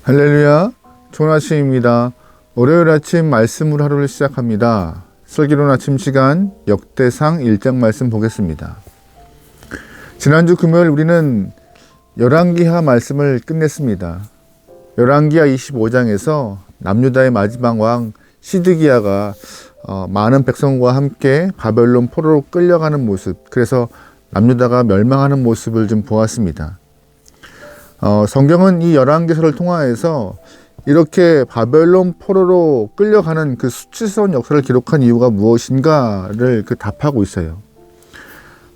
할렐루야, 좋은 아침입니다. 월요일 아침 말씀으로 하루를 시작합니다. 슬기로운 아침 시간 역대상 1장 말씀 보겠습니다. 지난주 금요일 우리는 열왕기하 말씀을 끝냈습니다. 열왕기하 25장에서 남유다의 마지막 왕 시드기야가 많은 백성과 함께 바벨론 포로로 끌려가는 모습, 그래서 남유다가 멸망하는 모습을 좀 보았습니다. 성경은 이 열왕기서를 통하여서 이렇게 바벨론 포로로 끌려가는 그 수치스러운 역사를 기록한 이유가 무엇인가를 답하고 있어요.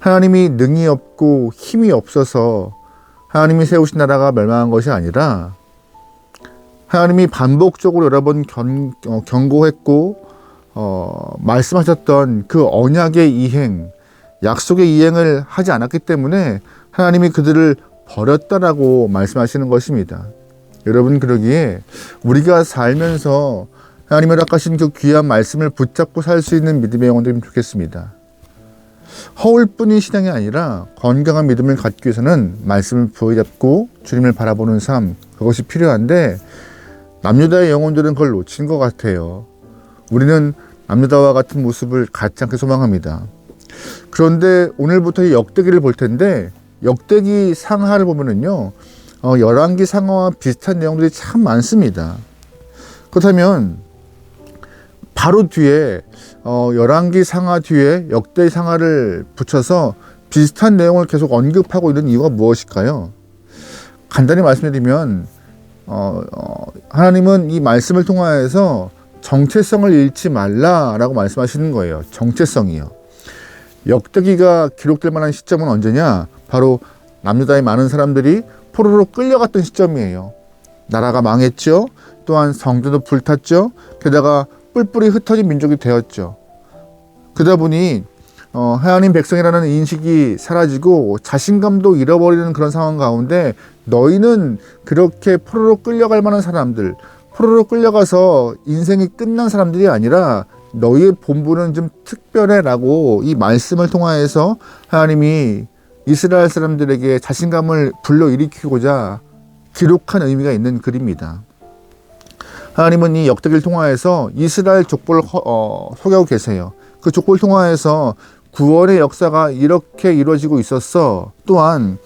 하나님이 능히 없고 힘이 없어서 하나님이 세우신 나라가 멸망한 것이 아니라 하나님이 반복적으로 여러 번 경고했고 말씀하셨던 그 언약의 이행, 약속의 이행을 하지 않았기 때문에 하나님이 그들을 버렸다라고 말씀하시는 것입니다. 여러분, 그러기에 우리가 살면서 하나님이 허락하신 그 귀한 말씀을 붙잡고 살 수 있는 믿음의 영혼들이면 좋겠습니다. 허울뿐인 신앙이 아니라 건강한 믿음을 갖기 위해서는 말씀을 부여잡고 주님을 바라보는 삶, 그것이 필요한데 남유다의 영혼들은 그걸 놓친 것 같아요. 우리는 남유다와 같은 모습을 갖지 않게 소망합니다. 그런데 오늘부터 이 역대기를 볼 텐데 역대기 상하를 보면은요, 열왕기 상하와 비슷한 내용들이 참 많습니다. 그렇다면 바로 뒤에 열왕기 상하 뒤에 역대 상하를 붙여서 비슷한 내용을 계속 언급하고 있는 이유가 무엇일까요? 간단히 말씀드리면 하나님은 이 말씀을 통하여서 정체성을 잃지 말라라고 말씀하시는 거예요. 정체성이요. 역대기가 기록될 만한 시점은 언제냐? 바로 남유다의 많은 사람들이 포로로 끌려갔던 시점이에요. 나라가 망했죠. 또한 성전도 불탔죠. 게다가 뿔뿔이 흩어진 민족이 되었죠. 그러다 보니 하나님 백성이라는 인식이 사라지고 자신감도 잃어버리는 그런 상황 가운데 너희는 그렇게 포로로 끌려갈 만한 사람들, 포로로 끌려가서 인생이 끝난 사람들이 아니라 너희의 본분은 좀 특별해라고 이 말씀을 통하여서 하나님이 이스라엘 사람들에게 자신감을 불러일으키고자 기록한 의미가 있는 글입니다. 하나님은 이 역대기를 통하여서 이스라엘 족보를 소개하고 계세요. 그 족보를 통하여서 구원의 역사가 이렇게 이루어지고 있었어. 또한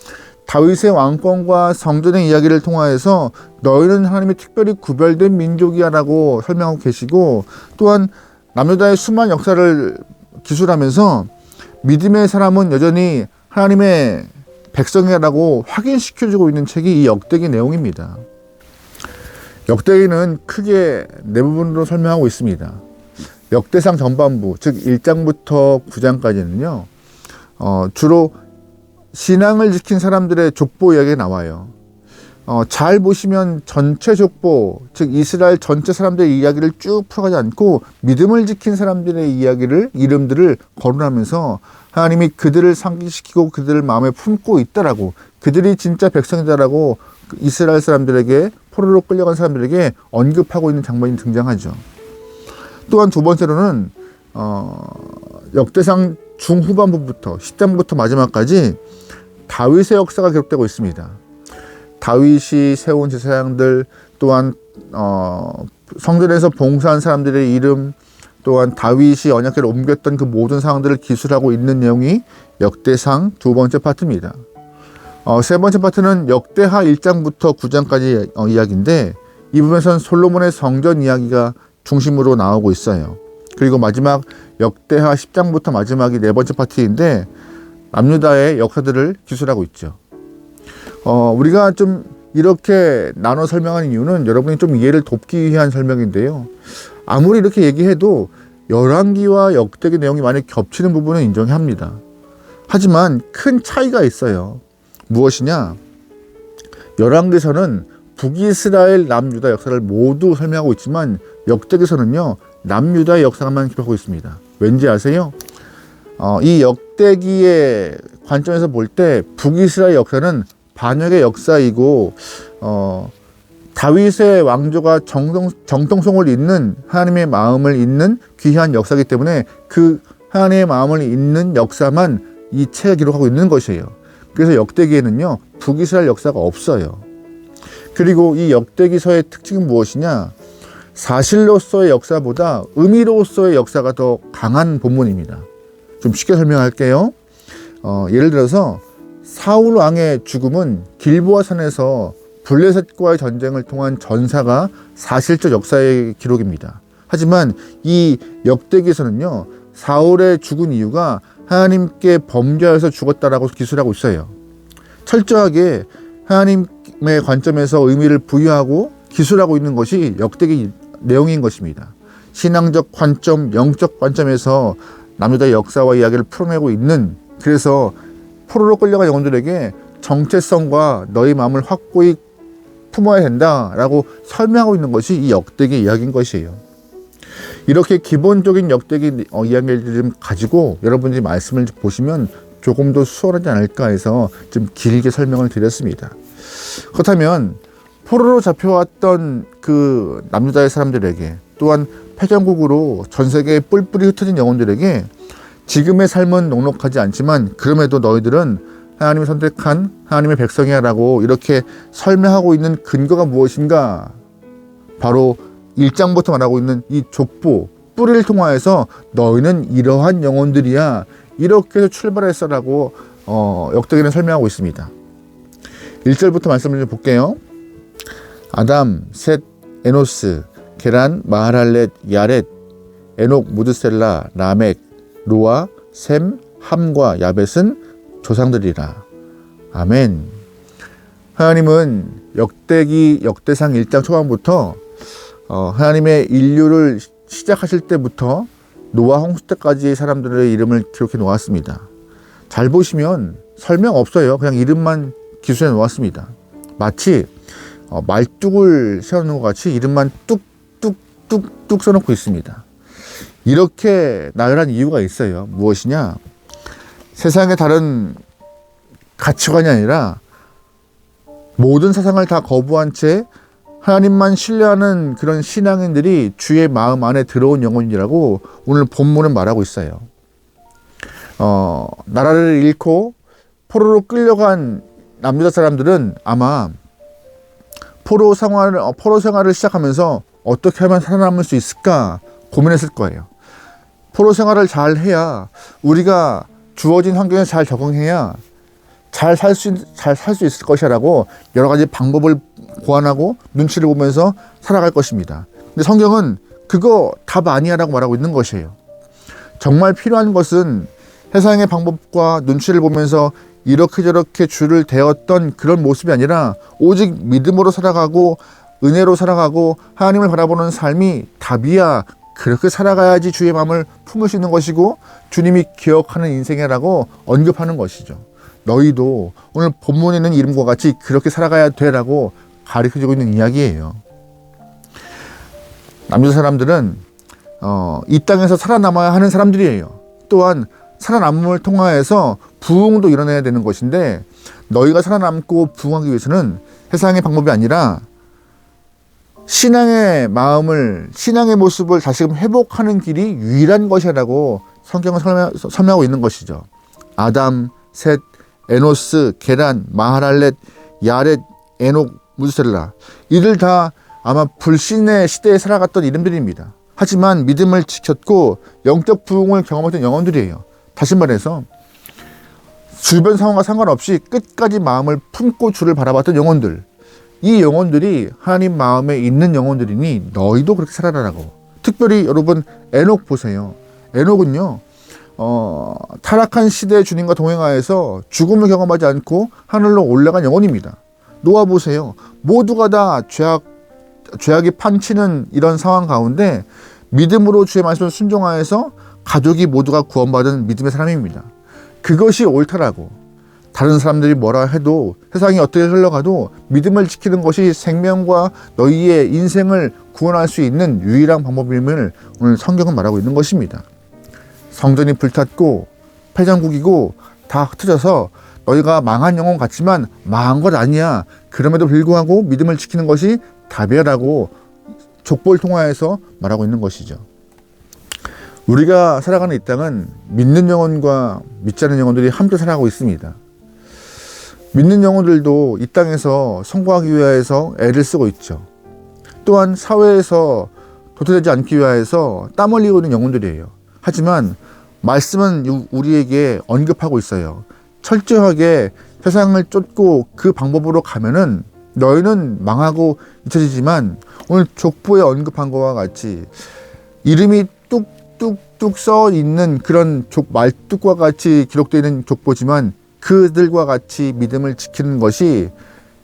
다윗의 왕권과 성전의 이야기를 통하여서 너희는 하나님의 특별히 구별된 민족이야 라고 설명하고 계시고, 또한 남유다의 수많은 역사를 기술하면서 믿음의 사람은 여전히 하나님의 백성이라고 확인시켜주고 있는 책이 이 역대기 내용입니다. 역대기는 크게 네 부분으로 설명하고 있습니다. 역대상 전반부, 즉 1장부터 9장까지는요, 주로 신앙을 지킨 사람들의 족보 이야기가 나와요. 잘 보시면 전체 족보, 즉 이스라엘 전체 사람들의 이야기를 쭉 풀어가지 않고 믿음을 지킨 사람들의 이름들을 거론하면서 하나님이 그들을 상기시키고 그들을 마음에 품고 있다라고, 그들이 진짜 백성이다라고 이스라엘 사람들에게, 포로로 끌려간 사람들에게 언급하고 있는 장면이 등장하죠. 또한 두 번째로는 역대상 중후반부부터 10장부터 마지막까지 다윗의 역사가 기록되고 있습니다. 다윗이 세운 제사장들, 또한 성전에서 봉사한 사람들의 이름, 또한 다윗이 언약궤를 옮겼던 그 모든 상황들을 기술하고 있는 내용이 역대상 두 번째 파트입니다. 세 번째 파트는 역대하 1장부터 9장까지 이야기인데, 이 부분에서는 솔로몬의 성전 이야기가 중심으로 나오고 있어요. 그리고 마지막 역대하 10장부터 마지막이 네 번째 파트인데 남유다의 역사들을 기술하고 있죠. 우리가 좀 이렇게 나눠 설명하는 이유는 여러분이 좀 이해를 돕기 위한 설명인데요. 아무리 이렇게 얘기해도 열왕기와 역대기 내용이 많이 겹치는 부분은 인정합니다. 하지만 큰 차이가 있어요. 무엇이냐? 열왕기서는 북이스라엘 남유다 역사를 모두 설명하고 있지만 역대기서는요, 남유다의 역사만 기록하고 있습니다. 왠지 아세요? 이 역대기의 관점에서 볼 때 북이스라엘 역사는 반역의 역사이고 다윗의 왕조가 정통성을 잇는 하나님의 마음을 잇는 귀한 역사이기 때문에 그 하나님의 마음을 잇는 역사만 이 책에 기록하고 있는 것이에요. 그래서 역대기에는요, 북이스라엘 역사가 없어요. 그리고 이 역대기서의 특징은 무엇이냐? 사실로서의 역사보다 의미로서의 역사가 더 강한 본문입니다. 좀 쉽게 설명할게요. 예를 들어서 사울 왕의 죽음은 길보아 산에서 블레셋과의 전쟁을 통한 전사가 사실적 역사의 기록입니다. 하지만 이 역대기에서는요, 사울의 죽은 이유가 하나님께 범죄해서 죽었다라고 기술하고 있어요. 철저하게 하나님의 관점에서 의미를 부여하고 기술하고 있는 것이 역대기 내용인 것입니다. 신앙적 관점, 영적 관점에서 남유다의 역사와 이야기를 풀어내고 있는, 그래서 포로로 끌려간 영혼들에게 정체성과 너희 마음을 확고히 품어야 된다라고 설명하고 있는 것이 이 역대기 이야기인 것이에요. 이렇게 기본적인 역대기 이야기를 좀 가지고 여러분들이 말씀을 보시면 조금 더 수월하지 않을까 해서 좀 길게 설명을 드렸습니다. 그렇다면 포로로 잡혀왔던 그 남유다의 사람들에게, 또한 패전국으로 전 세계에 뿔뿔이 흩어진 영혼들에게 지금의 삶은 녹록하지 않지만 그럼에도 너희들은 하나님이 선택한 하나님의 백성이야라고 이렇게 설명하고 있는 근거가 무엇인가? 바로 1장부터 말하고 있는 이 족보, 뿌리를 통하여서 너희는 이러한 영혼들이야, 이렇게 해서 출발했어라고 역대기는 설명하고 있습니다. 1절부터 말씀을 좀 볼게요. 아담, 셋, 에노스, 게란, 마하랄렛, 야렛, 에녹, 무드셀라, 라멕, 노아, 셈, 함과 야벳은 조상들이라. 아멘. 하나님은 역대상 1장 초반부터 하나님의 인류를 시작하실 때부터 노아 홍수 때까지의 사람들의 이름을 기록해 놓았습니다. 잘 보시면 설명 없어요. 그냥 이름만 기술해 놓았습니다. 마치 말뚝을 세워놓은 것 같이 이름만 뚝뚝뚝뚝 써놓고 있습니다. 이렇게 나열한 이유가 있어요. 무엇이냐? 세상의 다른 가치관이 아니라 모든 사상을 다 거부한 채 하나님만 신뢰하는 그런 신앙인들이 주의 마음 안에 들어온 영혼이라고 오늘 본문은 말하고 있어요. 나라를 잃고 포로로 끌려간 남유다 사람들은 아마 포로 생활을 시작하면서 어떻게 하면 살아남을 수 있을까 고민했을 거예요. 포로 생활을 잘 해야, 우리가 주어진 환경에 잘 적응해야 잘 살 수 있을 것이라고 여러 가지 방법을 고안하고 눈치를 보면서 살아갈 것입니다. 근데 성경은 그거 답 아니야라고 말하고 있는 것이에요. 정말 필요한 것은 세상의 방법과 눈치를 보면서 이렇게 저렇게 줄을 대었던 그런 모습이 아니라 오직 믿음으로 살아가고 은혜로 살아가고 하나님을 바라보는 삶이 답이야. 그렇게 살아가야지 주의 마음을 품을 수 있는 것이고 주님이 기억하는 인생이라고 언급하는 것이죠. 너희도 오늘 본문에 있는 이름과 같이 그렇게 살아가야 되라고 가르쳐주고 있는 이야기예요. 남유다 사람들은 이 땅에서 살아남아야 하는 사람들이에요. 또한 살아남음을 통하여서 부흥도 일어나야 되는 것인데, 너희가 살아남고 부흥하기 위해서는 세상의 방법이 아니라 신앙의 마음을, 신앙의 모습을 다시금 회복하는 길이 유일한 것이라고 성경은 설명하고 있는 것이죠. 아담, 셋, 에노스, 게란, 마하랄렛, 야렛, 에녹, 무드셀라, 이들 다 아마 불신의 시대에 살아갔던 이름들입니다. 하지만 믿음을 지켰고 영적 부흥을 경험했던 영혼들이에요. 다시 말해서 주변 상황과 상관없이 끝까지 마음을 품고 주를 바라봤던 영혼들, 이 영혼들이 하나님 마음에 있는 영혼들이니 너희도 그렇게 살아라라고. 특별히 여러분 에녹 보세요. 에녹은요 타락한 시대의 주님과 동행하여서 죽음을 경험하지 않고 하늘로 올라간 영혼입니다. 노아 보세요. 모두가 다 죄악이 판치는 이런 상황 가운데 믿음으로 주의 말씀을 순종하여서 가족이 모두가 구원받은 믿음의 사람입니다. 그것이 옳다라고. 다른 사람들이 뭐라 해도, 세상이 어떻게 흘러가도 믿음을 지키는 것이 생명과 너희의 인생을 구원할 수 있는 유일한 방법임을 오늘 성경은 말하고 있는 것입니다. 성전이 불탔고 패전국이고 다 흩어져서 너희가 망한 영혼 같지만 망한 것 아니야. 그럼에도 불구하고 믿음을 지키는 것이 답이라고 족보를 통하여서 말하고 있는 것이죠. 우리가 살아가는 이 땅은 믿는 영혼과 믿지 않는 영혼들이 함께 살아가고 있습니다. 믿는 영혼들도 이 땅에서 성공하기 위해서 애를 쓰고 있죠. 또한 사회에서 도태되지 않기 위해서 땀 흘리고 있는 영혼들이에요. 하지만 말씀은 우리에게 언급하고 있어요. 철저하게 세상을 쫓고 그 방법으로 가면은 너희는 망하고 잊혀지지만, 오늘 족보에 언급한 것과 같이 이름이 뚝뚝뚝 써 있는 그런 말뚝과 같이 기록되어 있는 족보지만, 그들과 같이 믿음을 지키는 것이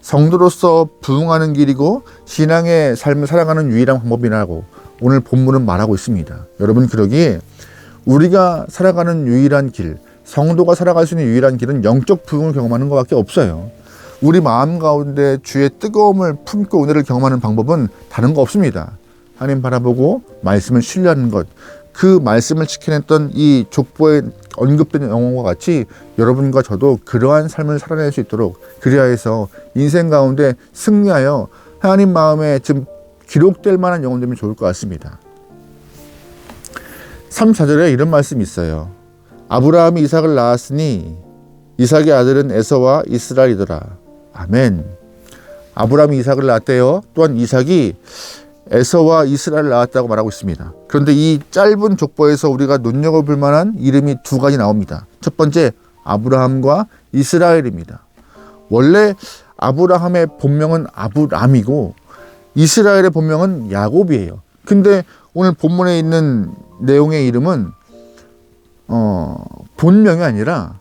성도로서 부흥하는 길이고 신앙의 삶을 살아가는 유일한 방법이라고 오늘 본문은 말하고 있습니다. 여러분, 그러기에 우리가 살아가는 유일한 길, 성도가 살아갈 수 있는 유일한 길은 영적 부흥을 경험하는 것밖에 없어요. 우리 마음 가운데 주의 뜨거움을 품고 은혜를 경험하는 방법은 다른 거 없습니다. 하나님 바라보고 말씀을 신뢰하는 것, 그 말씀을 지켜냈던 이 족보에 언급된 영혼과 같이 여러분과 저도 그러한 삶을 살아낼 수 있도록, 그리하여서 인생 가운데 승리하여 하나님 마음에 지금 기록될 만한 영혼 되면 좋을 것 같습니다. 3~4절에 이런 말씀이 있어요. 아브라함이 이삭을 낳았으니 이삭의 아들은 에서와 이스라엘이더라. 아멘. 아브라함이 이삭을 낳았대요. 또한 이삭이 에서와 이스라엘을 낳았다고 말하고 있습니다. 그런데 이 짧은 족보에서 우리가 눈여겨볼 만한 이름이 두 가지 나옵니다. 첫 번째, 아브라함과 이스라엘입니다. 원래 아브라함의 본명은 아브람이고 이스라엘의 본명은 야곱이에요. 근데 오늘 본문에 있는 내용의 이름은 본명이 아니라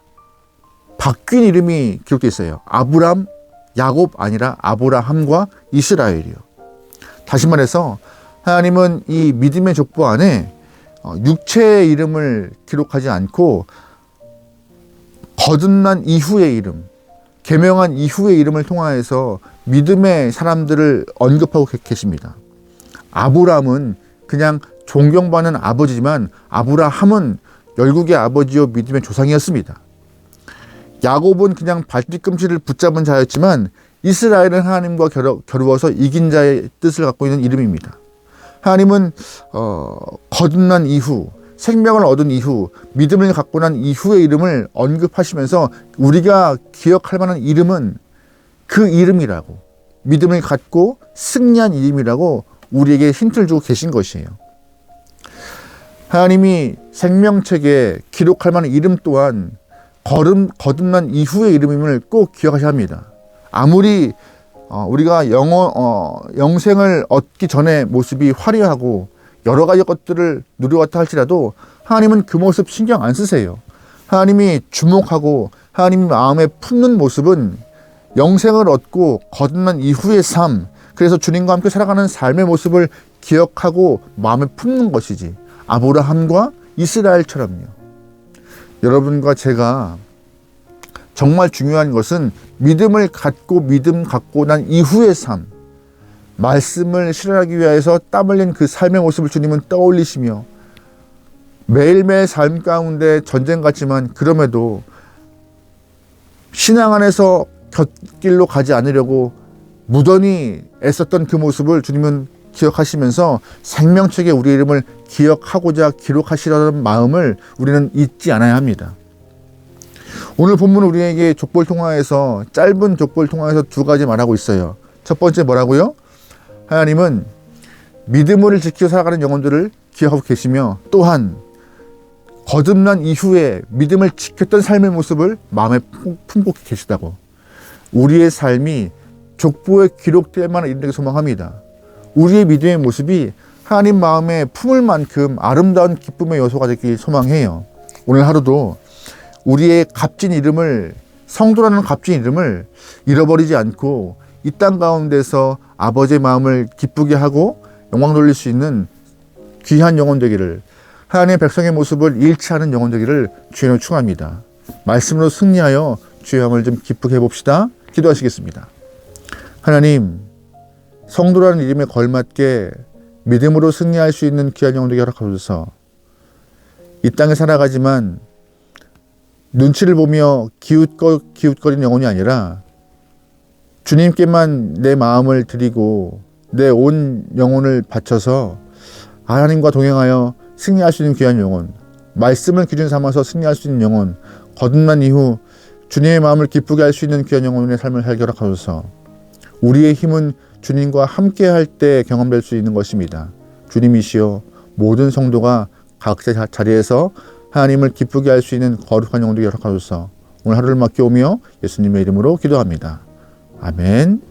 바뀐 이름이 기록되어 있어요. 아브람, 야곱 아니라 아브라함과 이스라엘이요. 다시 말해서 하나님은 이 믿음의 족보 안에 육체의 이름을 기록하지 않고 거듭난 이후의 이름, 계명한 이후의 이름을 통하여서 믿음의 사람들을 언급하고 계십니다. 아브람은 그냥 존경받는 아버지지만 아브라함은 열국의 아버지요 믿음의 조상이었습니다. 야곱은 그냥 발뒤꿈치를 붙잡은 자였지만 이스라엘은 하나님과 겨루어서 이긴 자의 뜻을 갖고 있는 이름입니다. 하나님은 거듭난 이후, 생명을 얻은 이후, 믿음을 갖고 난 이후의 이름을 언급하시면서 우리가 기억할 만한 이름은 그 이름이라고, 믿음을 갖고 승리한 이름이라고 우리에게 힌트를 주고 계신 것이에요. 하나님이 생명책에 기록할 만한 이름 또한 거듭난 이후의 이름임을 꼭 기억하셔야 합니다. 아무리 우리가 영생을 얻기 전에 모습이 화려하고 여러 가지 것들을 누려왔다 할지라도 하나님은 그 모습 신경 안 쓰세요. 하나님이 주목하고 하나님 마음에 품는 모습은 영생을 얻고 거듭난 이후의 삶, 그래서 주님과 함께 살아가는 삶의 모습을 기억하고 마음에 품는 것이지, 아브라함과 이스라엘처럼요. 여러분과 제가 정말 중요한 것은 믿음을 갖고 난 이후의 삶, 말씀을 실현하기 위해서 땀 흘린 그 삶의 모습을 주님은 떠올리시며 매일매일 삶 가운데 전쟁 같지만 그럼에도 신앙 안에서 곁길로 가지 않으려고 무던히 애썼던 그 모습을 주님은 기억하시면서 생명책에 우리 이름을 기억하고자 기록하시려는 마음을 우리는 잊지 않아야 합니다. 오늘 본문은 우리에게 족보를 통하여서, 짧은 족보를 통하여서 두 가지 말하고 있어요. 첫 번째 뭐라고요? 하나님은 믿음을 지키고 살아가는 영혼들을 기억하고 계시며, 또한 거듭난 이후에 믿음을 지켰던 삶의 모습을 마음에 품고 계시다고. 우리의 삶이 족보에 기록될 만한 이름되기 소망합니다. 우리의 믿음의 모습이 하나님 마음에 품을 만큼 아름다운 기쁨의 요소가 되길 소망해요. 오늘 하루도 우리의 값진 이름을, 성도라는 값진 이름을 잃어버리지 않고 이 땅 가운데서 아버지의 마음을 기쁘게 하고 영광 돌릴 수 있는 귀한 영혼 되기를, 하나님의 백성의 모습을 잃지 않은 영혼 되기를 주님으로 축원합니다. 말씀으로 승리하여 주의 영을 좀 기쁘게 해봅시다. 기도하시겠습니다. 하나님, 성도라는 이름에 걸맞게 믿음으로 승리할 수 있는 귀한 영혼 되게 허락하소서. 이 땅에 살아가지만 눈치를 보며 기웃거리는 영혼이 아니라 주님께만 내 마음을 드리고 내 온 영혼을 바쳐서 하나님과 동행하여 승리할 수 있는 귀한 영혼, 말씀을 기준 삼아서 승리할 수 있는 영혼, 거듭난 이후 주님의 마음을 기쁘게 할 수 있는 귀한 영혼의 삶을 살게 허락하소서. 우리의 힘은 주님과 함께 할 때 경험될 수 있는 것입니다. 주님이시여 모든 성도가 각자 자리에서 하나님을 기쁘게 할 수 있는 거룩한 영혼들이 허락하소서. 오늘 하루를 맡겨오며 예수님의 이름으로 기도합니다. 아멘.